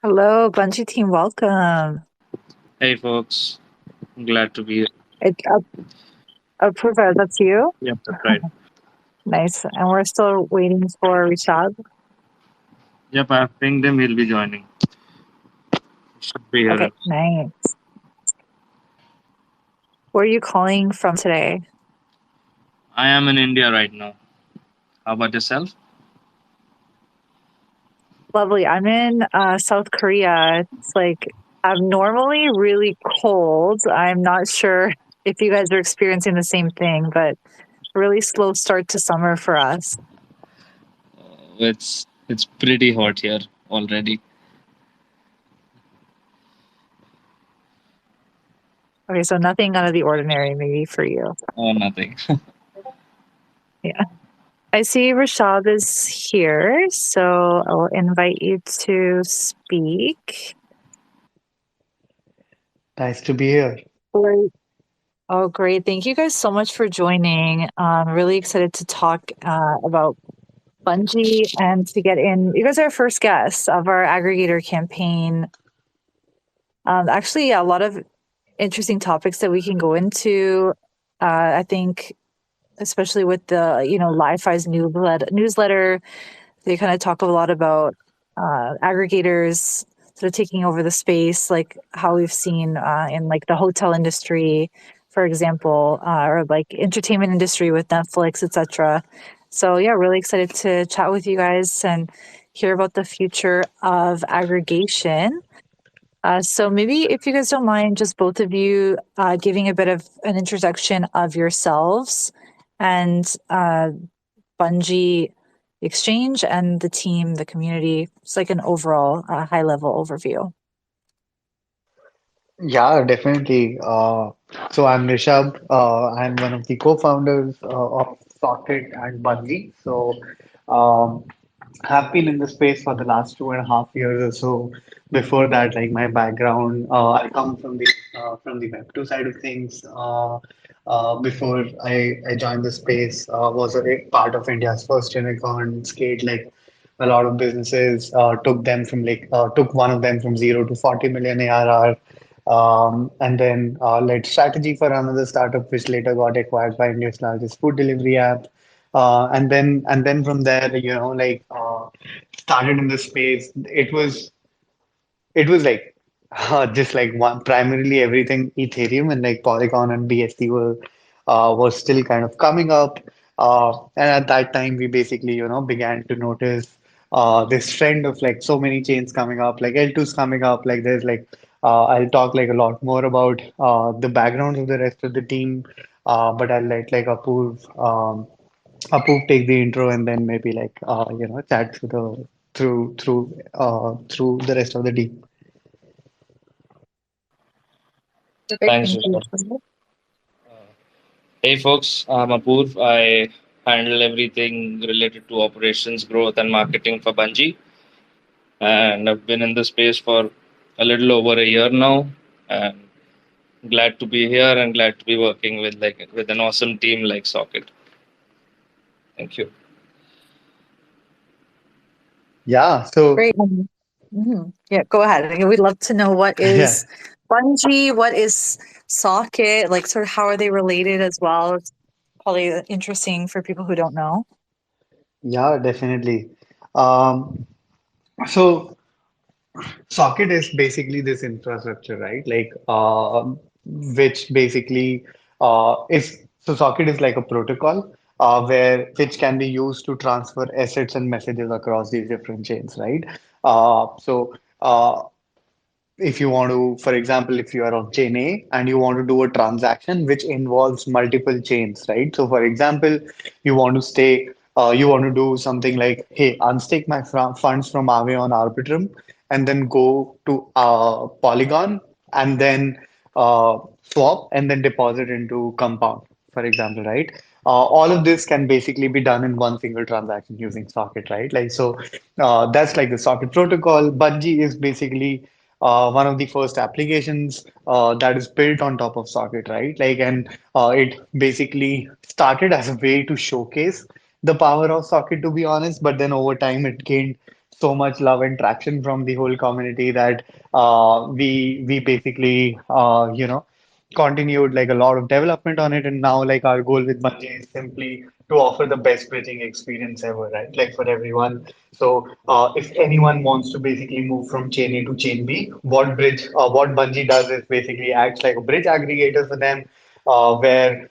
Hello, Bungee team. Welcome. Hey folks, I'm glad to be here. It, Approve, that's you. Yep, that's right. Nice. And we're still waiting for Rishad. Yep, I've pinged him. He'll be joining. He should be here. Okay, nice. Where are you calling from today? I am in India right now. How about yourself? Lovely. I'm in South Korea. It's like abnormally really cold. I'm not sure if you guys are experiencing the same thing, but really slow start to summer for us. It's pretty hot here already. Okay, so nothing out of the ordinary, maybe for you. Oh, nothing. Yeah. I see Rashad is here, so I'll invite you to speak. Nice to be here. Great. Oh, great. Thank you guys so much for joining. I'm really excited to talk about Bungee and to get in. You guys are our first guests of our aggregator campaign. Actually, yeah, a lot of interesting topics that we can go into. I think, especially with the Li-Fi's newsletter, they kind of talk a lot about aggregators sort of taking over the space, like how we've seen in like the hotel industry, for example, or like entertainment industry with Netflix, etc. So yeah, really excited to chat with you guys and hear about the future of aggregation. So maybe if you guys don't mind, just both of you giving a bit of an introduction of yourselves and Bungee Exchange and the team, the community. It's like an overall high level overview. Yeah, definitely. So I'm Rishabh. I'm one of the co-founders of Socket and Bungee. Um, have been in the space for the last 2.5 years or so. Before that, like my background, I come from the Web2 side of things. Before I joined the space, was a big part of India's first unicorn. Scaled like a lot of businesses. Took one of them from 0 to 40 million ARR. And then led strategy for another startup, which later got acquired by India's largest food delivery app. And then from there, started in the space. It was like just like one primarily everything Ethereum and like Polygon and BSC were was still kind of coming up. And at that time, we basically began to notice this trend of like so many chains coming up, like L2s coming up. Like there's like I'll talk like a lot more about the background of the rest of the team, but I'll let like Apoop take the intro and then maybe like chat through the rest of the team. Great, Thanks, thank you. Rishabh. Hey folks, I'm Apoorv. I handle everything related to operations, growth, and marketing for Bungee. And I've been in the space for a little over a year now. And glad to be here and glad to be working with an awesome team like Socket. Thank you. Yeah, so Great. Yeah, go ahead. We'd love to know what yeah, is Bungee, what is Socket, like sort of how are they related as well. It's probably interesting for people who don't know. yeah, definitely. Um, so Socket is basically this infrastructure, right? Like, which basically is so Socket is like a protocol where which can be used to transfer assets and messages across these different chains, right? So if you want to, for example, if you are on chain A and you want to do a transaction which involves multiple chains, right? So, for example, you want to do something like, hey, unstake my funds from Aave on Arbitrum and then go to Polygon and then swap and then deposit into Compound, for example, right? All of this can basically be done in one single transaction using Socket, right? That's like the Socket protocol. Bungee is basically one of the first applications that is built on top of Socket, right? It basically started as a way to showcase the power of Socket, to be honest, but then over time it gained so much love and traction from the whole community that we basically continued like a lot of development on it, and now like our goal with Bungee is simply to offer the best bridging experience ever, right? Like for everyone. So if anyone wants to basically move from chain A to chain B, what Bungee does is basically acts like a bridge aggregator for them, where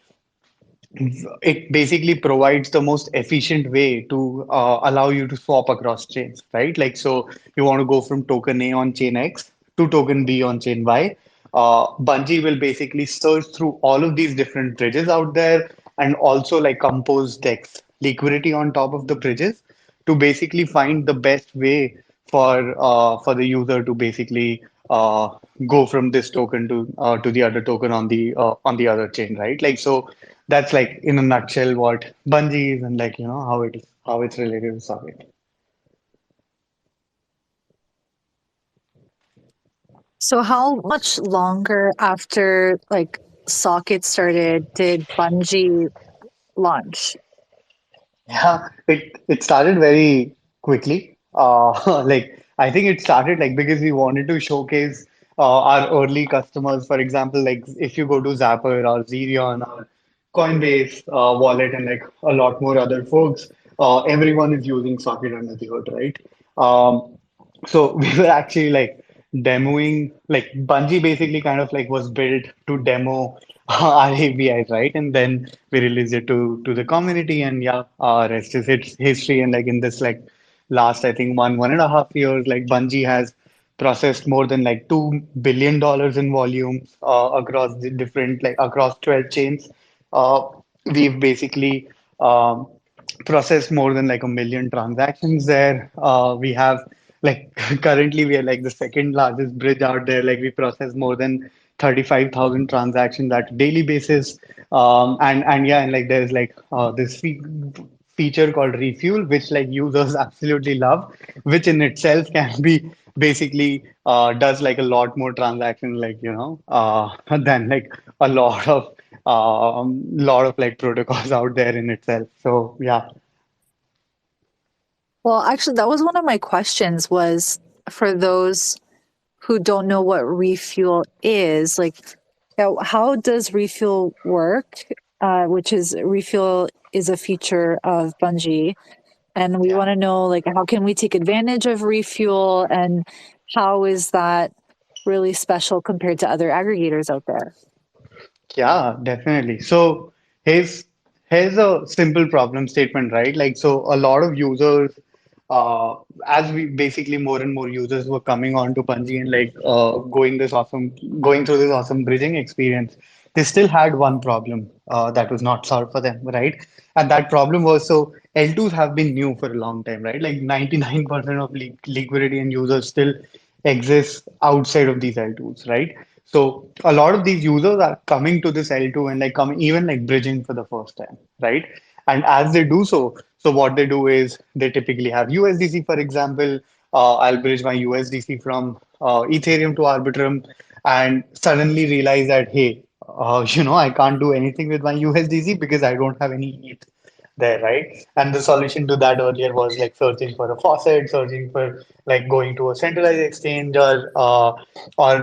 it basically provides the most efficient way to allow you to swap across chains, right? Like, so you want to go from token A on chain X to token B on chain Y. Bungee will basically search through all of these different bridges out there and also like compose DEX liquidity on top of the bridges to basically find the best way for the user to basically go from this token to the other token on the other chain, right? Like so, that's like in a nutshell what Bungee is and like how it is how it's related to Socket. So how much longer after like Socket started did Bungee launch? Yeah, it started very quickly. Like I think it started like because we wanted to showcase our early customers. For example, like if you go to Zapper or Zerion or Coinbase wallet and like a lot more other folks, everyone is using Socket under the hood, right? So we were actually like demoing, like Bungee basically kind of like was built to demo our API, right? And then we released it to the community, and yeah, rest is its history. And like in this like last, I think 1.5 years, like Bungee has processed more than like $2 billion in volume across the different like across 12 chains. Uh, we've basically um, processed more than like 1 million transactions there. We have like currently we are like the second largest bridge out there. Like we process more than 35,000 transactions at a daily basis. And yeah, and like there's like this feature called Refuel, which like users absolutely love, which in itself can be basically does like a lot more transactions, like than like a lot of like protocols out there in itself. So yeah. Well, actually, that was one of my questions was for those who don't know what refuel is, like, how does refuel work? Which is refuel is a feature of Bungee, and we Yeah. want to know like how can we take advantage of refuel, and how is that really special compared to other aggregators out there? Yeah, definitely. So here's here's a simple problem statement, right? Like so a lot of users uh as we basically more and more users were coming on to Bungee and like going through this awesome bridging experience, they still had one problem that was not solved for them, right? And that problem was so L2s have been new for a long time, right? Like 99% of liquidity and users still exists outside of these L2s, right? So a lot of these users are coming to this L2 and like coming even like bridging for the first time, right? And as they do so, so what they do is they typically have USDC, for example. I'll bridge my USDC from Ethereum to Arbitrum and suddenly realize that, hey, I can't do anything with my USDC because I don't have any ETH there, right? And the solution to that earlier was like searching for a faucet, searching for like going to a centralized exchange or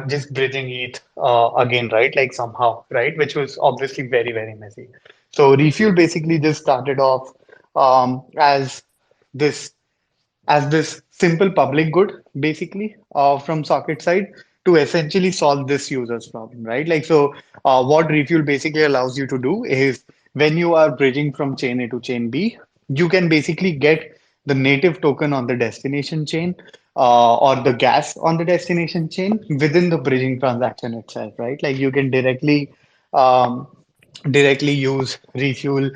just bridging it again, right? Like somehow, right? Which was obviously very, very messy. So Refuel basically just started off as this this simple public good, basically, from socket side to essentially solve this user's problem, right? Like, so what Refuel basically allows you to do is when you are bridging from chain A to chain B, you can basically get the native token on the destination chain or the gas on the destination chain within the bridging transaction itself, right? Like you can um, directly use refuel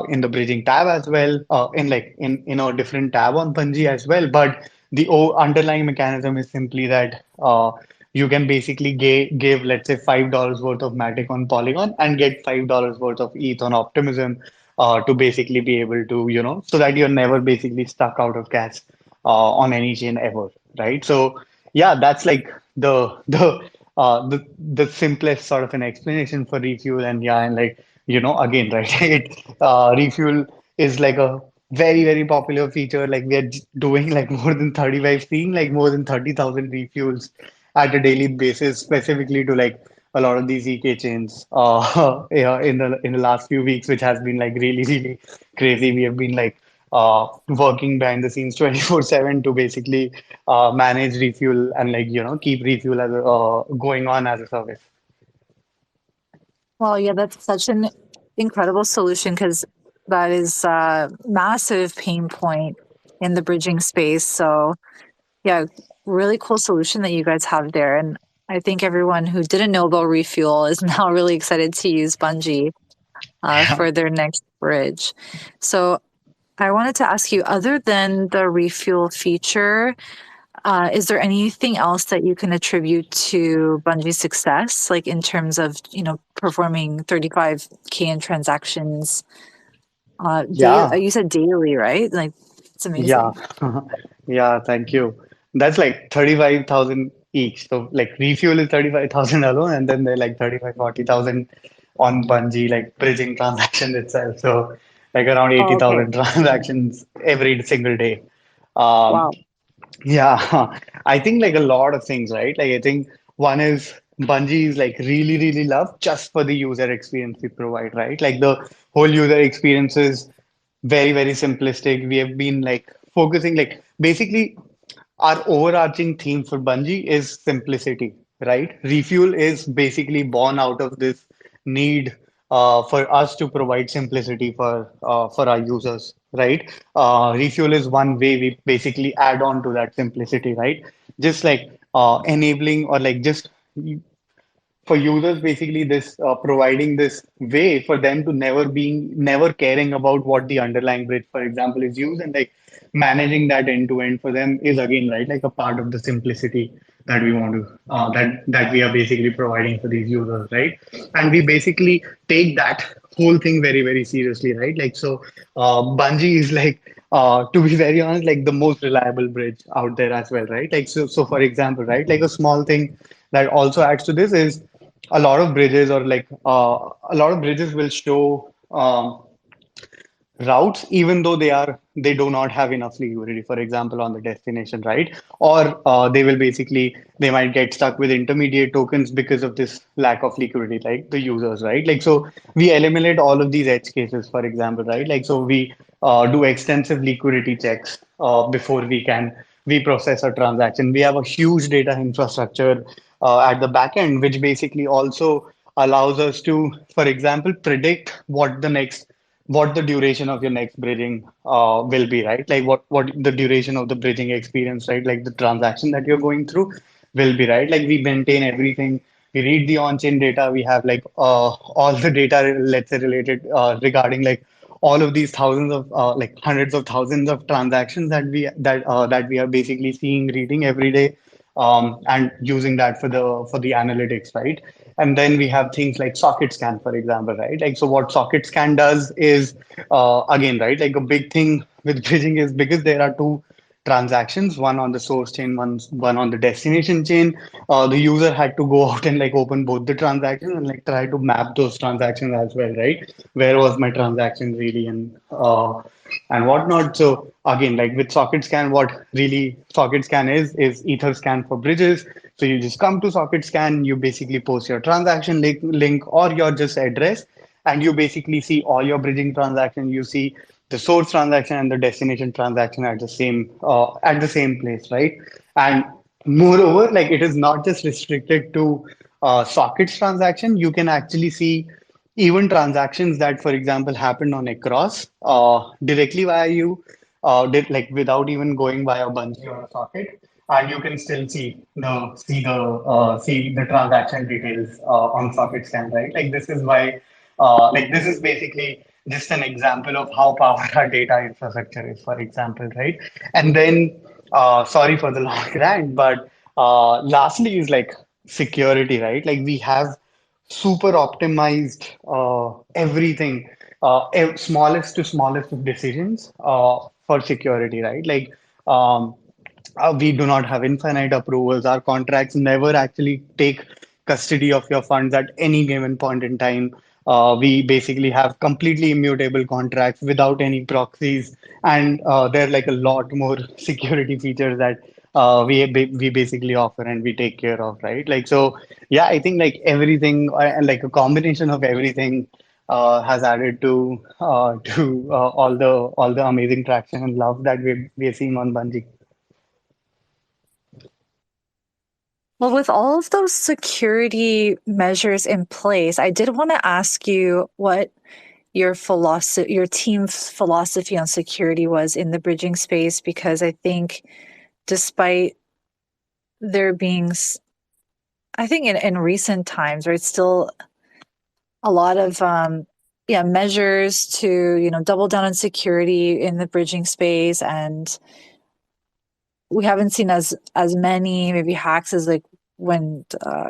in the bridging tab as well, in a different tab on Bungee as well. But the underlying mechanism is simply that you can basically give let's say $5 worth of Matic on Polygon and get $5 worth of ETH on Optimism to basically be able to so that you're never basically stuck out of gas on any chain ever, right? So yeah, that's like the simplest sort of an explanation for refuel. And yeah, and like again, right, refuel is like a very, very popular feature. Like we are doing like more than 35, seeing like more than 30,000 refuels at a daily basis, specifically to like a lot of these EK chains yeah, in the last few weeks, which has been like really, really crazy. We have been like working behind the scenes 24/7 to basically manage refuel and like keep refuel as going on as a service. Well, yeah, that's such an incredible solution because that is a massive pain point in the bridging space. So, yeah, really cool solution that you guys have there. And I think everyone who didn't know about Refuel is now really excited to use Bungee for their next bridge. So, I wanted to ask you, other than the Refuel feature, is there anything else that you can attribute to Bungie's success, like in terms of, performing 35K in transactions daily? Yeah. You said daily, right? Like, it's Yeah, amazing. yeah, thank you. That's like 35,000 each. So like refuel is 35,000 alone, and then they're like 35, 40,000 on Bungee, like bridging transactions itself. So like around Oh, okay. 80,000 transactions every single day. Um, Wow. yeah, I think like a lot of things, right? Like I think one is Bungie is like really, really loved just for the user experience we provide, right? Like the whole user experience is very, very simplistic. We have been like focusing like basically our overarching theme for Bungie is simplicity, right? Refuel is basically born out of this need for us to provide simplicity for our users, right? Refuel is one way we basically add on to that simplicity, right? Just like enabling or like just for users basically this providing this way for them to never caring about what the underlying bridge for example is used and like managing that end to end for them is again right like a part of the simplicity that we want to that we are basically providing for these users, right? And we basically take that whole thing very very seriously, right? Like so Bungee is like to be very honest like the most reliable bridge out there as well, right? Like so for example, right, like a small thing that also adds to this is a lot of bridges or like a lot of bridges will show routes even though they do not have enough liquidity, for example on the destination, right? Or they will basically they might get stuck with intermediate tokens because of this lack of liquidity, like the users, right? Like so we eliminate all of these edge cases, for example, right? Like so we do extensive liquidity checks before we process a transaction. We have a huge data infrastructure at the back end which basically also allows us to, for example, predict what the duration of your next bridging will be, right? Like what the duration of the bridging experience, right? Like the transaction that you're going through will be, right? Like we maintain everything. We read the on-chain data. We have like all the data, let's say, related regarding like all of these thousands of like hundreds of thousands of transactions that we are basically seeing, reading every day, and using that for the analytics, right? And then we have things like socket scan, for example, right? Like so, what socket scan does is again, right? Like a big thing with bridging is because there are two transactions, one on the source chain, one on the destination chain. The user had to go out and like open both the transactions and like try to map those transactions as well, right? Where was my transaction really and whatnot. So again, like with socket scan, what really socket scan is ether scan for bridges. So you just come to socket scan, you basically post your transaction link or your just address, and you basically see all your bridging transactions. You see the source transaction and the destination transaction at the same place, right? And moreover, like it is not just restricted to sockets transaction. You can actually see even transactions that, for example, happened on across directly via you, like without even going via Bungee or a socket, and you can still see the transaction details on socket scan, right? Like this is why, like this is basically just an example of how powerful our data infrastructure is, for example, right? And then, sorry for the long rant, but lastly is like security, right? Like we have super optimized everything, smallest to smallest of decisions for security, right? Like we do not have infinite approvals. Our contracts never actually take custody of your funds at any given point in time. We basically have completely immutable contracts without any proxies, and there are like a lot more security features that we basically offer and we take care of, right? Like so, yeah, I think like everything and like a combination of everything has added to all the amazing traction and love that we're seeing on Bungee. Well, with all of those security measures in place, I did want to ask you what your team's philosophy on security was in the bridging space, because I think despite there being, I think in recent times, right, still a lot of yeah, measures to, double down on security in the bridging space, and we haven't seen as many maybe hacks as like when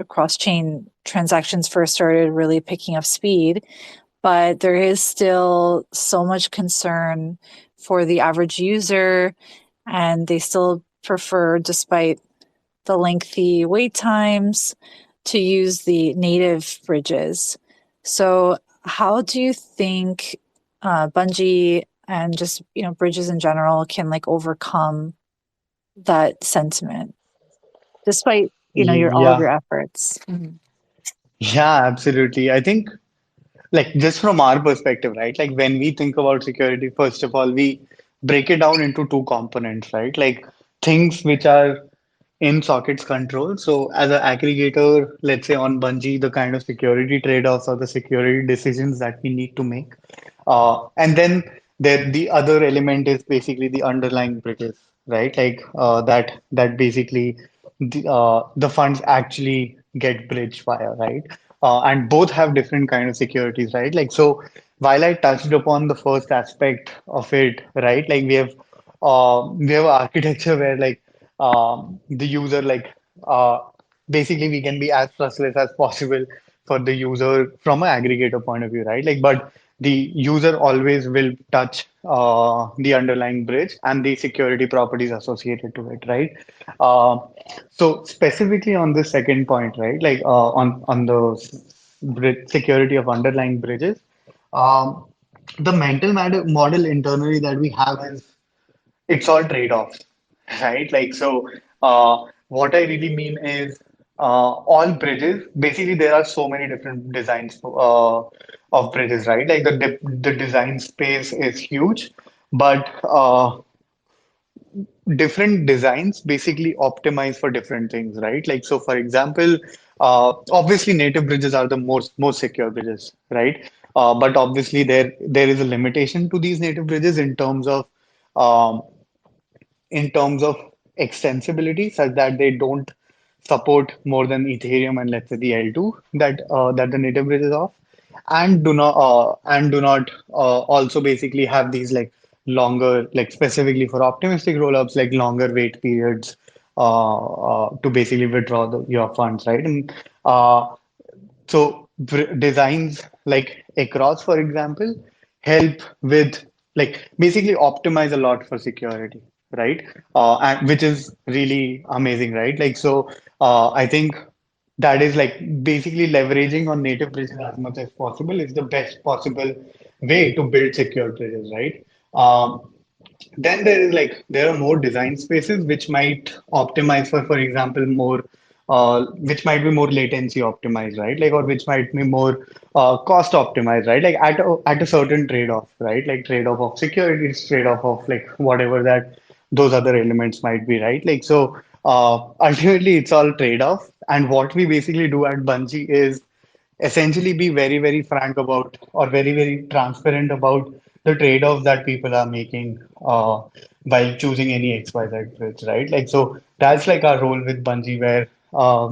cross-chain transactions first started really picking up speed, but there is still so much concern for the average user, and they still prefer, despite the lengthy wait times, to use the native bridges. So how do you think Bungee and just, bridges in general can like overcome that sentiment despite, your all of Yeah, your efforts? Mhm. yeah, absolutely. I think like just from our perspective, right? Like when we think about security, first of all, we break it down into two components, right? Like things which are in sockets control. So as an aggregator, let's say on Bungee, the kind of security trade-offs or the security decisions that we need to make. And then the other element is basically the underlying bridges, right? Like that basically the funds actually get bridged via, right? And both have different kind of securities, right? Like so, while I touched upon the first aspect of it, right? Like we have architecture where like the user like basically we can be as trustless as possible for the user from an aggregator point of view, right? Like, but the user always will touch the underlying bridge and the security properties associated to it, right? Uh, so specifically on the second point, right? Like on the security of underlying bridges, um, the model internally that we have is it's all trade-offs, right? Like so, what I really mean is all bridges. Basically, there are so many different designs of bridges, right? Like the design space is huge, but different designs basically optimize for different things, right? Like so, for example, obviously native bridges are the most secure bridges, right? But obviously there is a limitation to these native bridges um, in terms of extensibility, such that they don't support more than Ethereum and let's say the L2 that the native bridge is of, and do not also basically have these like longer, like specifically for optimistic rollups, like longer wait periods to basically withdraw your funds, right? And so designs like across, for example, help with like basically optimize a lot for security, right? And which is really amazing, right? Like so, I think that is like basically leveraging on native bridges as much as possible is the best possible way to build secure bridges, right? Then there is like there are more design spaces which might optimize for example, more which might be more latency optimized, right? Like or which might be more cost optimized, right? Like at a certain trade-off, right? Like trade-off of security, trade-off of like whatever that those other elements might be, right? Like so ultimately it's all trade-off. And what we basically do at Bungee is essentially be very, very frank about or very, very transparent about the trade-offs that people are making while choosing any XYZ bridge, right? Like, so that's like our role with Bungee, where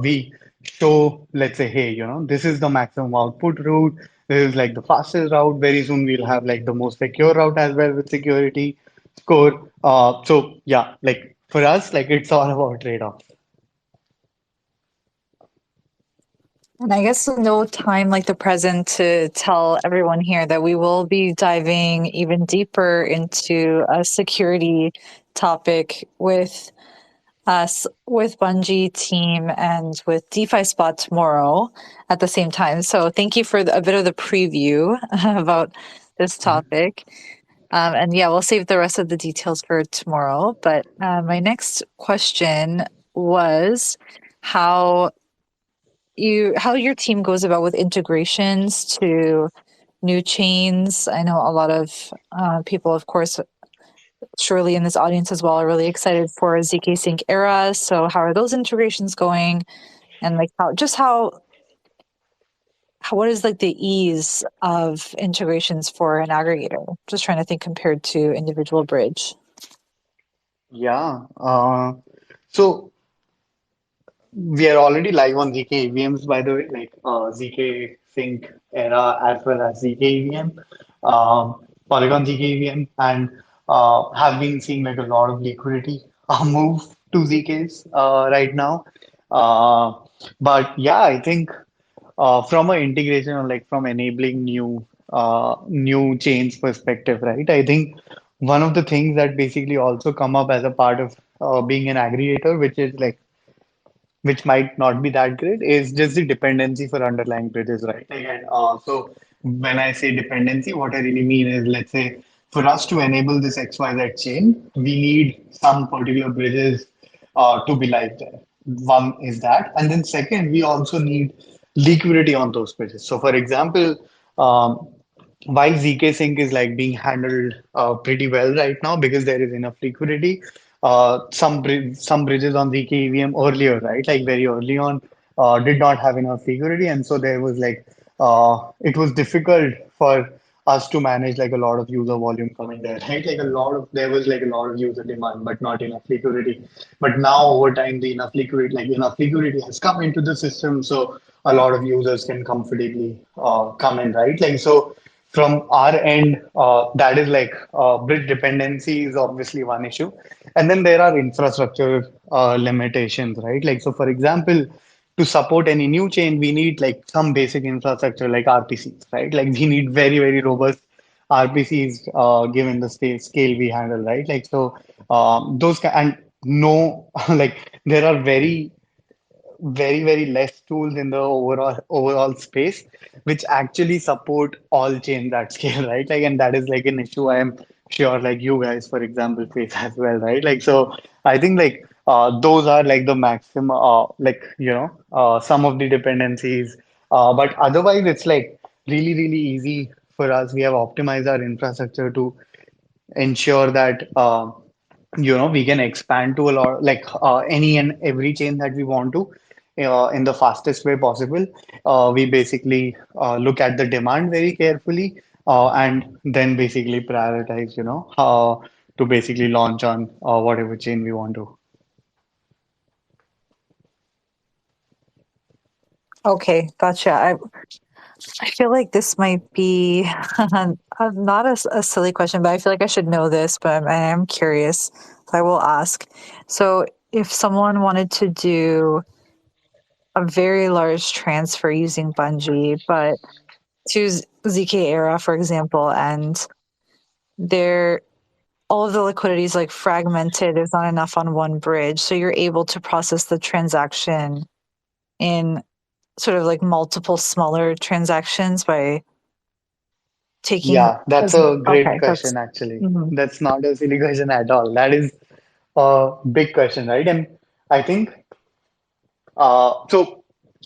we show, let's say, hey, this is the maximum output route. This is like the fastest route. Very soon we'll have like the most secure route as well with security score. So yeah, like for us, like it's all about trade-offs. And I guess no time like the present to tell everyone here that we will be diving even deeper into a security topic with us with Bungee team and with DeFi Spot tomorrow at the same time. So thank you for a bit of the preview about this topic. And yeah, we'll save the rest of the details for tomorrow. But my next question was how how your team goes about with integrations to new chains. I know a lot of people, of course, surely in this audience as well, are really excited for ZK Sync era. So how are those integrations going? And like how what is like the ease of integrations for an aggregator? Just trying to think compared to individual bridge. Yeah. So we are already live on ZK EVMs, by the way, like ZK Sync era as well as ZK EVM, Polygon ZK EVM, and have been seeing like a lot of liquidity move to ZKs right now. Uh, but yeah, I think from an integration or like from enabling new chains perspective, right? I think one of the things that basically also come up as a part of being an aggregator, which is like which might not be that great, is just the dependency for underlying bridges, right? Again, so when I say dependency, what I really mean is, let's say, for us to enable this XYZ chain, we need some particular bridges to be live there. One is that. And then second, we also need liquidity on those bridges. So for example, um, while ZK Sync is like being handled pretty well right now because there is enough liquidity, some bridges on ZK EVM earlier, right, like very early on, did not have enough liquidity, and so there was like it was difficult for us to manage like a lot of user volume coming there, right? Like a lot of there was like a lot of user demand, but not enough liquidity. But now over time, the enough liquidity has come into the system, so a lot of users can comfortably come in, right? Like so from our end, that is like bridge dependency is obviously one issue. And then there are infrastructure limitations, right? Like, so for example, to support any new chain, we need like some basic infrastructure like RPCs, right? Like we need very, very robust RPCs given the scale we handle, right? Like, so and no, like there are very less tools in the overall space which actually support all chains at scale, right? Like, and that is like an issue I am sure like you guys, for example, face as well, right? Like, so I think like those are like the maximum like some of the dependencies, but otherwise it's like really easy for us. We have optimized our infrastructure to ensure that we can expand to a lot like any and every chain that we want to in the fastest way possible. We basically look at the demand very carefully and then basically prioritize how to basically launch on whatever chain we want to. Okay, gotcha. I feel like this might be not a silly question, but I feel like I should know this, but I am curious, so I will ask. So, if someone wanted to do a very large transfer using Bungee, but to ZK era, for example, and there all of the liquidity is like fragmented, there's not enough on one bridge, so you're able to process the transaction in sort of like multiple smaller transactions by taking Yeah, that's as a great okay, that's question actually. mhm. That's not a silly question at all. That is a big question, right? And I think so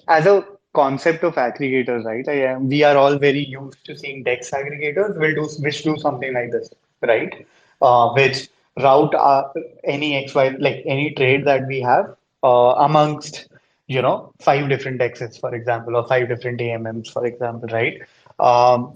as a concept of aggregators, right? We are all very used to seeing DEX aggregators which do something like this, right? Which route any XY like any trade that we have amongst five different DEXs, for example, or five different AMMs, for example, right? Um,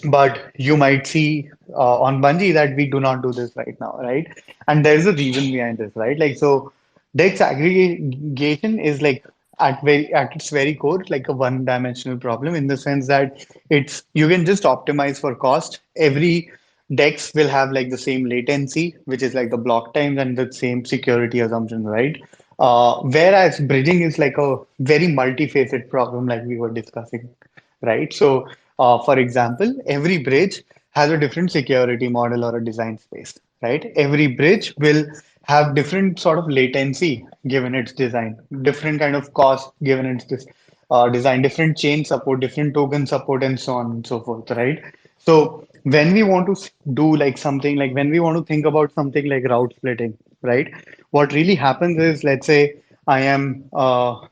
but you might see on Bungee that we do not do this right now, right? And there's a reason behind this, right? Like so Dex aggregation is like at its very core like a one-dimensional problem in the sense that it's you can just optimize for cost. Every Dex will have like the same latency, which is like the block times and the same security assumptions, right? Whereas bridging is like a very multifaceted problem, like we were discussing, right? So, for example, every bridge has a different security model or a design space, right? Every bridge will have different sort of latency given its design, different kind of cost given its design, different chain support, different token support, and so on and so forth, right? So when we want to do like something like when we want to think about something like route splitting, right? What really happens is, let's say I am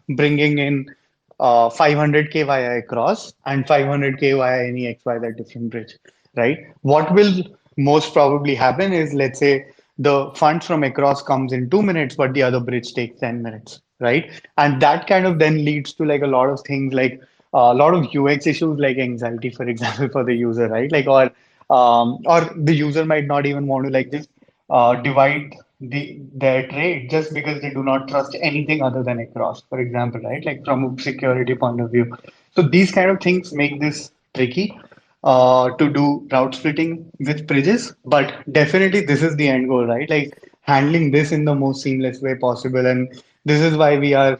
bringing in 500K via across and 500K via any XYZ different bridge, right? What will most probably happen is, let's say the funds from across comes in 2 minutes, but the other bridge takes 10 minutes, right? And that kind of then leads to like a lot of things like a lot of UX issues like anxiety, for example, for the user, right? Like, or the user might not even want to like just divide their trade just because they do not trust anything other than across, for example, right? Like from a security point of view. So these kind of things make this tricky to do route splitting with bridges, but definitely this is the end goal, right? Like handling this in the most seamless way possible, and this is why we are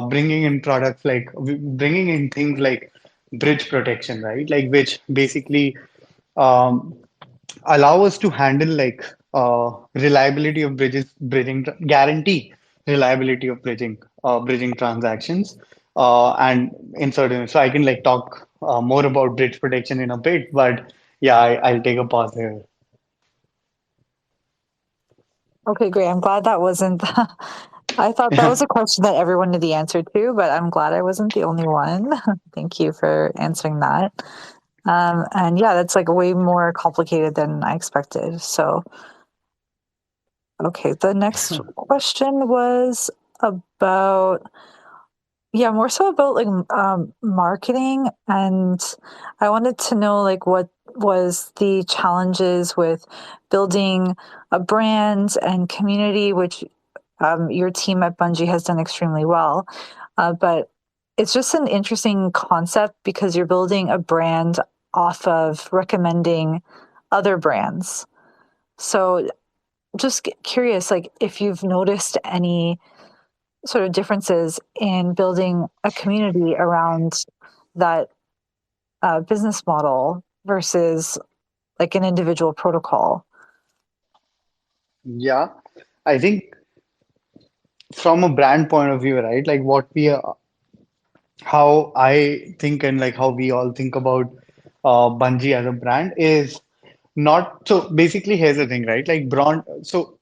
bringing in products like bringing in things like bridge protection, right? Like which basically um, allow us to handle like reliability of bridging guarantee reliability of bridging transactions, and in certain. So I can like talk more about bridge protection in a bit, but yeah, I'll take a pause here. Okay, great. I'm glad that wasn't. I thought that was a question that everyone knew the answer to, but I'm glad I wasn't the only one. Thank you for answering that. And yeah, that's like way more complicated than I expected. So, okay, the next question was about, yeah, more so about like marketing, and I wanted to know like what was the challenges with building a brand and community, which your team at Bungee has done extremely well. But it's just an interesting concept because you're building a brand off of recommending other brands. So just curious, like if you've noticed any sort of differences in building a community around that business model versus like an individual protocol. Yeah, I think from a brand point of view, right? Like how I think and like how we all think about Bungie as a brand is not so basically here's the thing, right? Like brand so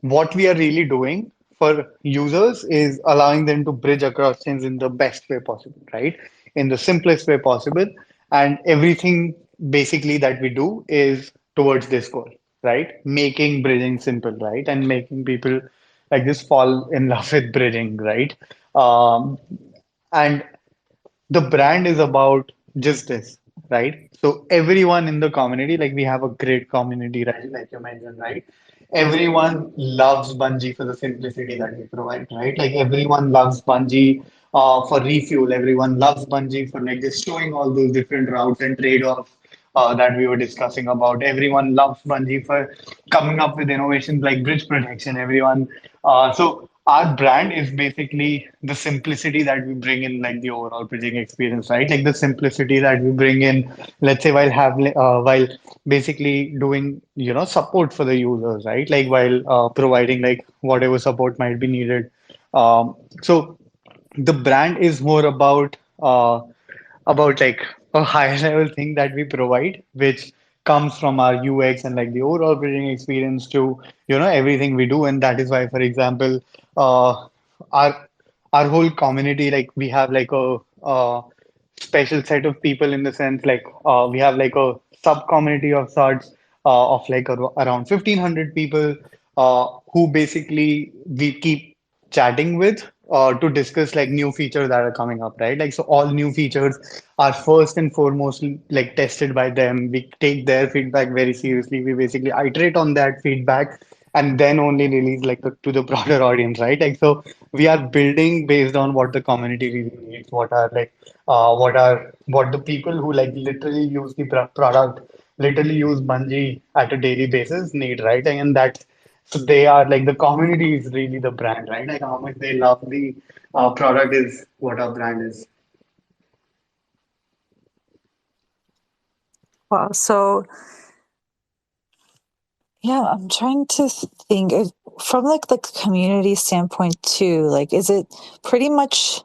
what we are really doing for users is allowing them to bridge across chains in the best way possible, right? In the simplest way possible. And everything basically that we do is towards this goal, right? Making bridging simple, right? And making people like this fall in love with bridging, right? Um, and the brand is about just this, right? So everyone in the community, like we have a great community, right? Like you mentioned, right? Everyone loves Bungee for the simplicity that we provide, right? Like everyone loves Bungee for refuel. Everyone loves Bungee for like just showing all those different routes and trade-offs that we were discussing about. Everyone loves Bungee for coming up with innovations like bridge protection. So our brand is basically the simplicity that we bring in, like the overall bridging experience, right? Like the simplicity that we bring in, let's say while basically doing, support for the users, right? Like while providing like whatever support might be needed. So the brand is more about like a higher level thing that we provide, which comes from our UX and like the overall building experience to everything we do. And that is why, for example, our our whole community, like we have like a special set of people in the sense like we have like a sub community of sorts of like around 1,500 people who basically we keep chatting with to discuss like new features that are coming up, right? Like so all new features are first and foremost like tested by them. We take their feedback very seriously. We basically iterate on that feedback and then only release like to the broader audience, right? Like so we are building based on what the community really needs, what the people who like literally use the product, literally use Bungee at a daily basis need, right? And that so they are like the community is really the brand, right? Like how much they love the product is what our brand is. Wow. So Yeah, I'm trying to think from like the community standpoint too. Like, is it pretty much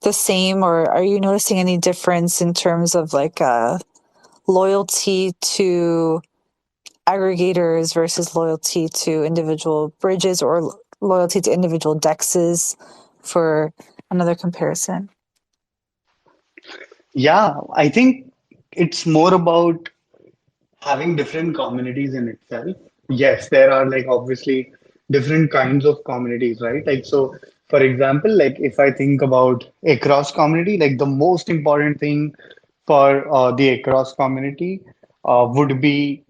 the same, or are you noticing any difference in terms of like loyalty to aggregators versus loyalty to individual bridges or loyalty to individual dexes for another comparison? Yeah, I think it's more about having different communities in itself. Yes, there are like obviously different kinds of communities, right? Like, so for example, like if I think about across community, like the most important thing for the across community would be,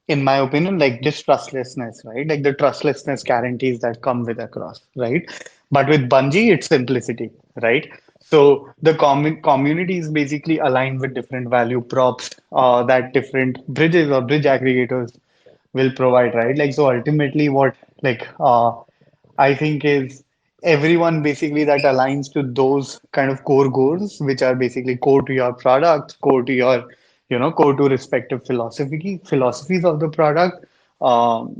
in my opinion, like just trustlessness, right? Like the trustlessness guarantees that come with across, right? But with Bungee, it's simplicity, right? So the community is basically aligned with different value props that different bridges or bridge aggregators will provide, right? Like so ultimately what like I think is everyone basically that aligns to those kind of core goals, which are basically core to your product, core to your, core to respective philosophies of the product. Um,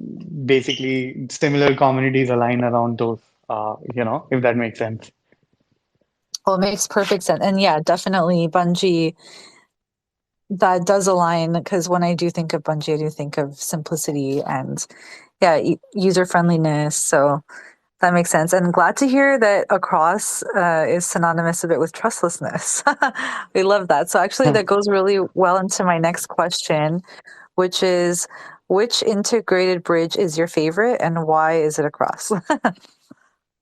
Basically similar communities align around those, if that makes sense. Well, it makes perfect sense. And yeah, definitely Bungee, that does align because when I do think of Bungee, I do think of simplicity and yeah, user friendliness. So that makes sense. And glad to hear that across is synonymous a bit with trustlessness. We love that. So actually, that goes really well into my next question, which is which integrated bridge is your favorite and why is it across?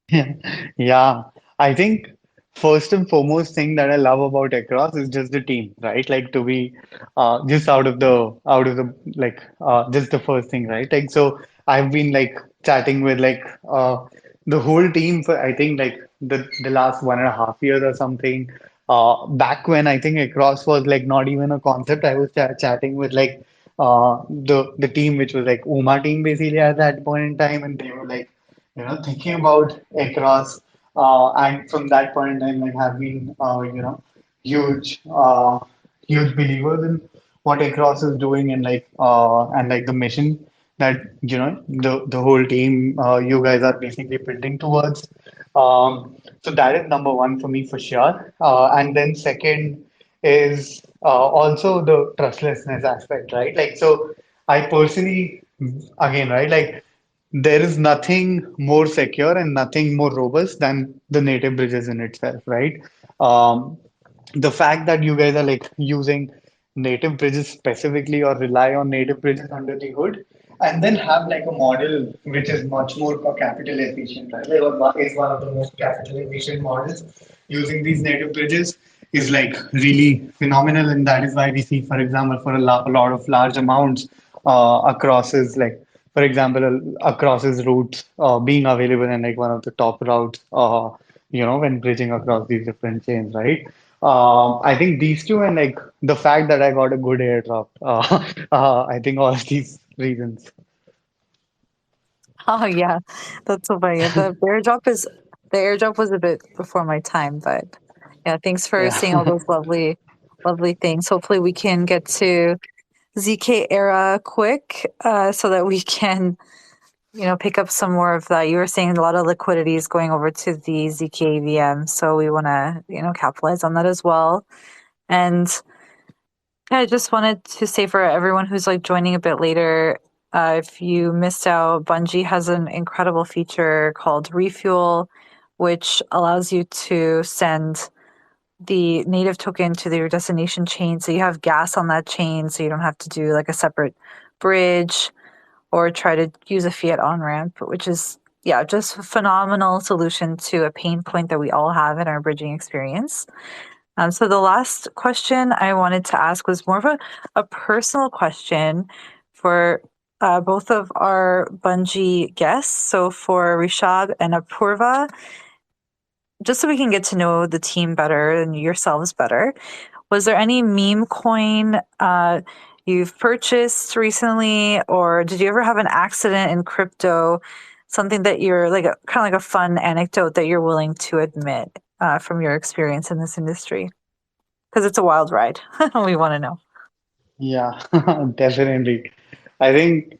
Yeah, I think first and foremost thing that I love about Across is just the team, right? Like to be just out of the just the first thing, right? Like so I've been like chatting with like the whole team for I think like the last 1.5 years or something. Back when I think Across was like not even a concept, I was chatting with like the team which was like UMA team basically at that point in time, and they were like thinking about across, and from that point in time, like have been, huge, huge believers in what across is doing and like the mission that the whole team, you guys are basically building towards. So that is number one for me for sure. And then second is also the trustlessness aspect, right? Like so, I personally, again, right, like there is nothing more secure and nothing more robust than the native bridges in itself, right? Um, the fact that you guys are like using native bridges specifically or rely on native bridges under the hood and then have like a model which is much more capital efficient, right? Like is one of the most capital efficient models using these native bridges is like really phenomenal, and that is why we see, for example, for a lot of large amounts across is like, for example, across his routes being available in like one of the top routes, when bridging across these different chains, right? I think these two and like the fact that I got a good airdrop, I think all of these reasons. Oh yeah, that's so funny. The airdrop was a bit before my time, but yeah, thanks for saying all Yeah. those lovely things. Hopefully, we can get to ZK era quick, so that we can pick up some more of that. You were saying a lot of liquidity is going over to the ZK VM, so we want to capitalize on that as well. And yeah, I just wanted to say for everyone who's like joining a bit later, if you missed out, Bungee has an incredible feature called Refuel, which allows you to send the native token to your destination chain. So you have gas on that chain, so you don't have to do like a separate bridge or try to use a fiat on ramp, which is, yeah, just a phenomenal solution to a pain point that we all have in our bridging experience. So the last question I wanted to ask was more of a personal question for both of our Bungee guests. So for Rishab and Apurva, just so we can get to know the team better and yourselves better, was there any meme coin you've purchased recently, or did you ever have an accident in crypto? Something that you're like, kind of like a fun anecdote that you're willing to admit from your experience in this industry? Because it's a wild ride. We want to know. Yeah, definitely. I think.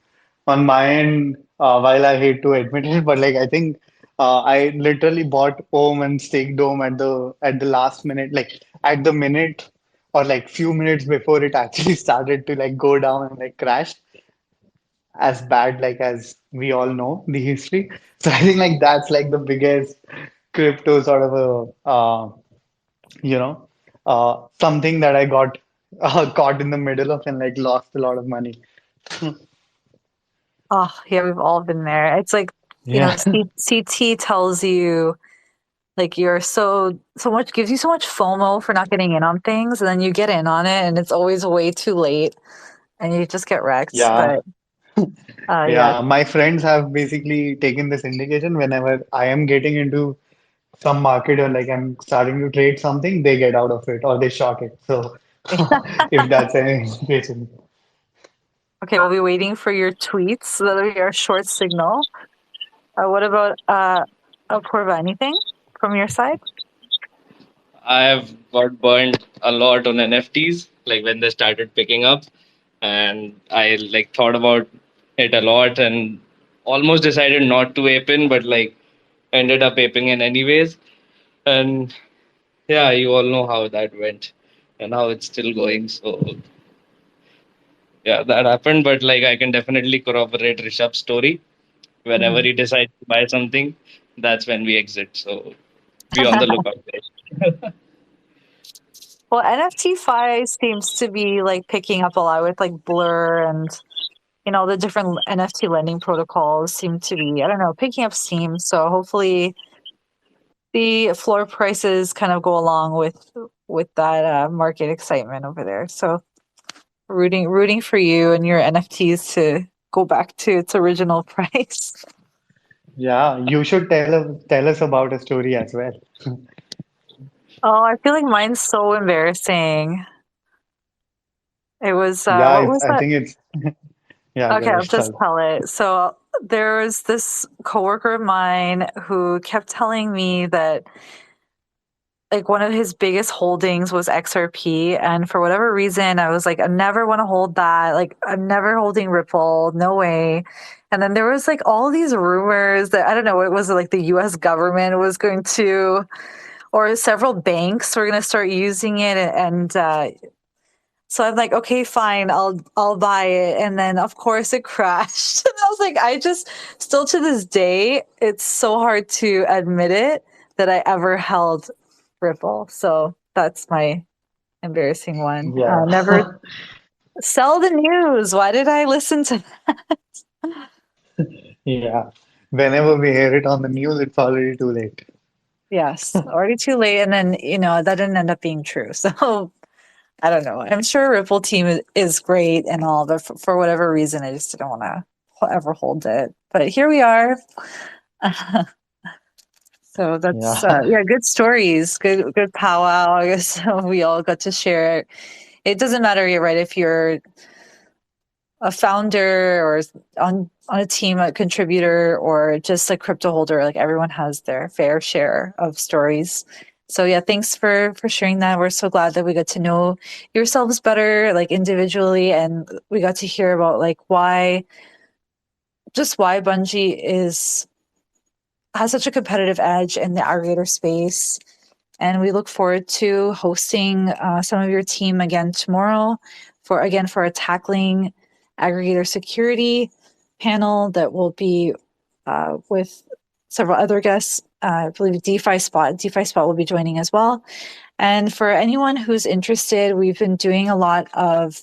on my end, while I hate to admit it, but like I think I literally bought Om and Stake Dome at the last minute, like at the minute or like few minutes before it actually started to like go down and like crash as bad like as we all know the history. So I think like that's like the biggest crypto sort of a you know something that I got caught in the middle of and like lost a lot of money. Oh, yeah, we've all been there. It's like, Yeah. CT tells you like you're so much gives you so much FOMO for not getting in on things, and then you get in on it, and it's always way too late, and you just get wrecked. Yeah. But yeah, Yeah, my friends have basically taken this indication whenever I am getting into some market or like I'm starting to trade something, they get out of it or they short it. So if that's any indication. okay, we'll be waiting for your tweets. That'll be our short signal. What about Apurva? Anything from your side? I have got burned a lot on NFTs, like when they started picking up, and I like thought about it a lot and almost decided not to ape in, but like ended up aping in anyways. And yeah, you all know how that went and how it's still going. So yeah, that happened. But like I can definitely corroborate Rishabh's story. Whenever Mhm. he decides to buy something, that's when we exit. So be on the lookout, guys. Well, NFT Fi seems to be like picking up a lot with like Blur and the different NFT lending protocols seem to be, I don't know, picking up steam. So hopefully the floor prices kind of go along with that market excitement over there. So rooting for you and your NFTs to go back to its original price. Yeah, you should tell us about a story as well. Oh, I feel like mine's so embarrassing. It was Yeah, what was I that? think it's yeah, go Okay, I'll ahead, just sorry. tell it. So there was this coworker of mine who kept telling me that like one of his biggest holdings was XRP, and for whatever reason I was like, I never want to hold that. Like I'm never holding Ripple, no way. And then there was like all these rumors that I don't know, it was like the US government was going to, or several banks were going to start using it, and so I'm like, okay, fine, I'll buy it. And then of course it crashed. And I was like, I just still to this day, it's so hard to admit it that I ever held Ripple. So that's my embarrassing one. Yeah. Never sell the news. Why did I listen to Yeah. Whenever we hear it on the news, it's already too late. Yes, already too late. And then, that didn't end up being true. So I don't know. I'm sure Ripple team is great and all, but for whatever reason, I just didn't want to ever hold it. But here we are. So that's Yeah. yeah, good stories, good powwow. I guess we all got to share it. It doesn't matter, you're right, if you're a founder or on a team, a contributor, or just a crypto holder. Like everyone has their fair share of stories. So yeah, thanks for sharing that. We're so glad that we got to know yourselves better, like individually, and we got to hear about like why Bungee is has such a competitive edge in the aggregator space. And we look forward to hosting some of your team again tomorrow for a tackling aggregator security panel that will be with several other guests. I believe DeFi Spot will be joining as well. And for anyone who's interested, we've been doing a lot of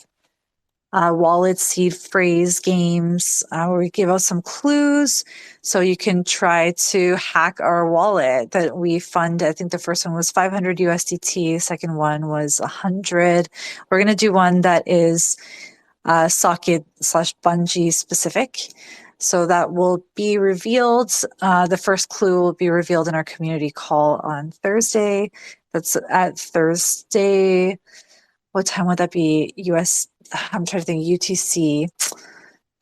wallet seed phrase games where we give out some clues so you can try to hack our wallet that we fund. I think the first one was 500 USDT, second one was 100. We're going to do one that is socket slash bungee specific. So that will be revealed. The first clue will be revealed in our community call on Thursday. That's at Thursday. What time would that be? I'm trying to think. UTC.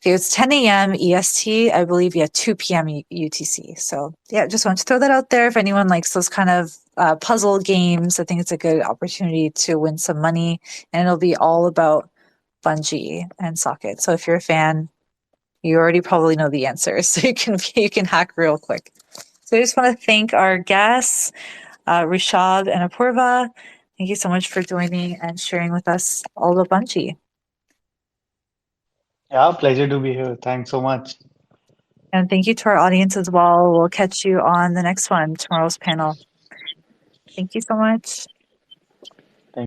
Okay, it's 10 a.m. EST. I believe, yeah, 2 p.m. UTC. So, yeah, just want to throw that out there. If anyone likes those kind of puzzle games, I think it's a good opportunity to win some money. And it'll be all about Bungee and Socket. So, if you're a fan, you already probably know the answer, so you can hack real quick. So I just want to thank our guests, Rishad and Apurva. Thank you so much for joining and sharing with us all about Bungee. Yeah, pleasure to be here. Thanks so much. And thank you to our audience as well. We'll catch you on the next one, tomorrow's panel. Thank you so much.